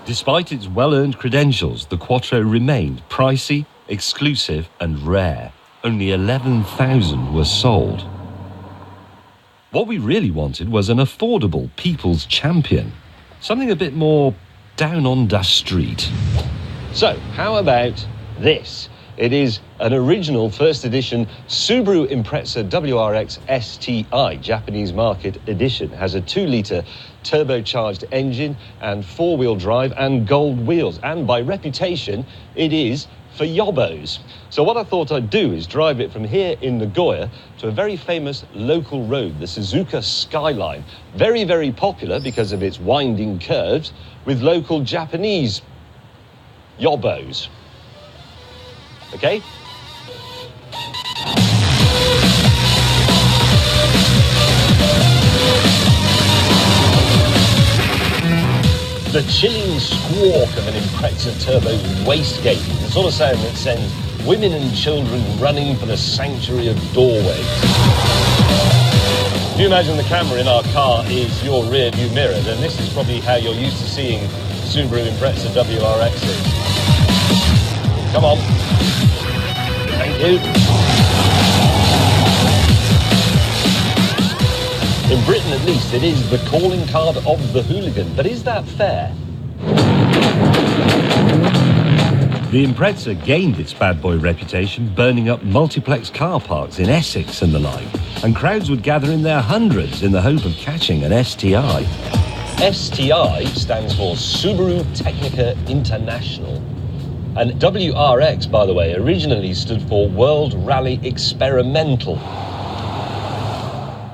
Despite its well-earned credentials, the Quattro remained pricey, exclusive and rare. Only 11,000 were sold. What we really wanted was an affordable people's champion. Something a bit more down on the street. So, how about this? It is an original first edition Subaru Impreza WRX STI, Japanese market edition. It has a 2-litre turbocharged engine and 4-wheel drive and gold wheels. And by reputation, it is for yobbos. So what I thought I'd do is drive it from here in Nagoya to a very famous local road, the Suzuka Skyline. Very, very popular because of its winding curves with local Japanese yobbos. Okay? The chilling squawk of an Impreza turbo's wastegate, the sort of sound that sends women and children running for the sanctuary of doorways. If you imagine the camera in our car is your rear view mirror, then this is probably how you're used to seeing Subaru Impreza WRXs. Come on. Thank you. In Britain, at least, it is the calling card of the hooligan. But is that fair? The Impreza gained its bad boy reputation burning up multiplex car parks in Essex and the like, and crowds would gather in their hundreds in the hope of catching an STI. STI stands for Subaru Technica International. And WRX, by the way, originally stood for World Rally Experimental.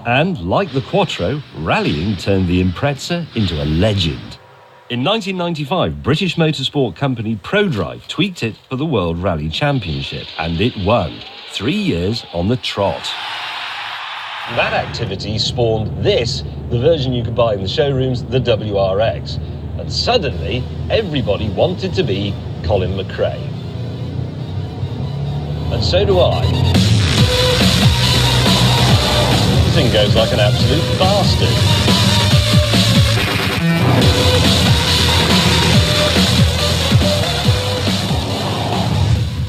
And like the Quattro, rallying turned the Impreza into a legend. In 1995, British motorsport company ProDrive tweaked it for the World Rally Championship, and it won. 3 years on the trot. That activity spawned this, the version you could buy in the showrooms, the WRX. And suddenly, everybody wanted to be Colin McRae. And so do I. The thing goes like an absolute bastard.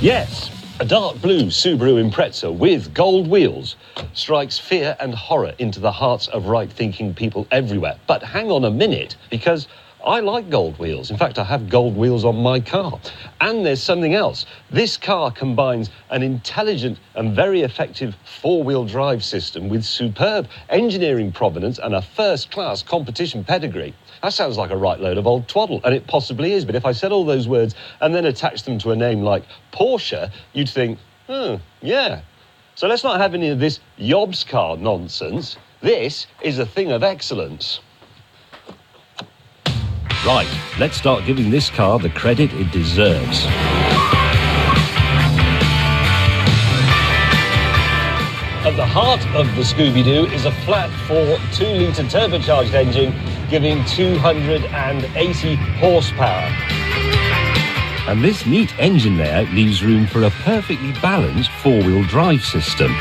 Yes, a dark blue Subaru Impreza with gold wheels strikes fear and horror into the hearts of right-thinking people everywhere. But hang on a minute, because I like gold wheels. In fact, I have gold wheels on my car. And there's something else. This car combines an intelligent and very effective 4-wheel drive system with superb engineering provenance and a first-class competition pedigree. That sounds like a right load of old twaddle, and it possibly is. But if I said all those words and then attached them to a name like Porsche, you'd think, yeah. So let's not have any of this Yobs car nonsense. This is a thing of excellence. Right, let's start giving this car the credit it deserves. At the heart of the Scooby-Doo is a flat 4 2-litre turbocharged engine giving 280 horsepower. And this neat engine layout leaves room for a perfectly balanced 4-wheel drive system.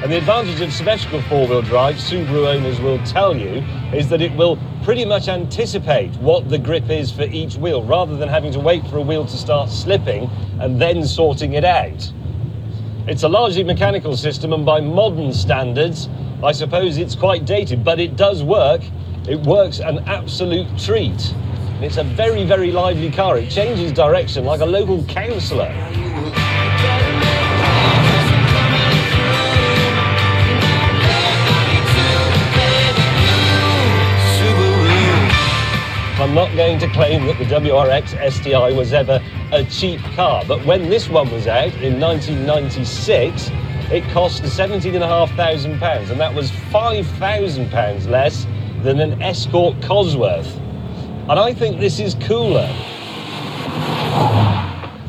And the advantage of symmetrical 4-wheel drive, Subaru owners will tell you, is that it will pretty much anticipate what the grip is for each wheel, rather than having to wait for a wheel to start slipping and then sorting it out. It's a largely mechanical system, and by modern standards, I suppose it's quite dated, but it does work. It works an absolute treat. It's a very, very lively car. It changes direction like a local councillor. I'm not going to claim that the WRX STI was ever a cheap car, but when this one was out in 1996, it cost £17,500, and that was £5,000 less than an Escort Cosworth. And I think this is cooler.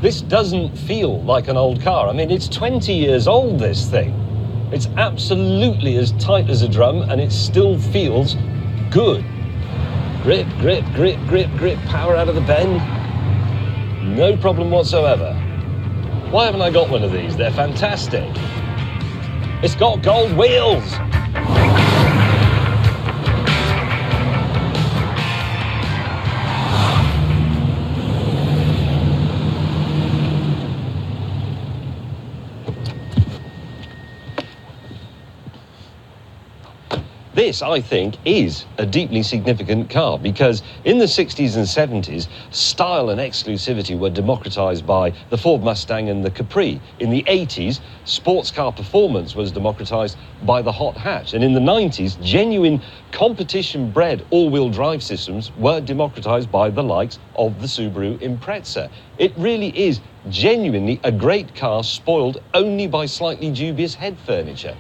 This doesn't feel like an old car. I mean, it's 20 years old, this thing. It's absolutely as tight as a drum, and it still feels good. Grip, grip, grip, grip, grip, power out of the bend. No problem whatsoever. Why haven't I got one of these? They're fantastic. It's got gold wheels. This, I think, is a deeply significant car because in the 60s and 70s, style and exclusivity were democratized by the Ford Mustang and the Capri. In the 80s, sports car performance was democratized by the hot hatch. And in the 90s, genuine competition-bred all-wheel drive systems were democratized by the likes of the Subaru Impreza. It really is genuinely a great car spoiled only by slightly dubious head furniture.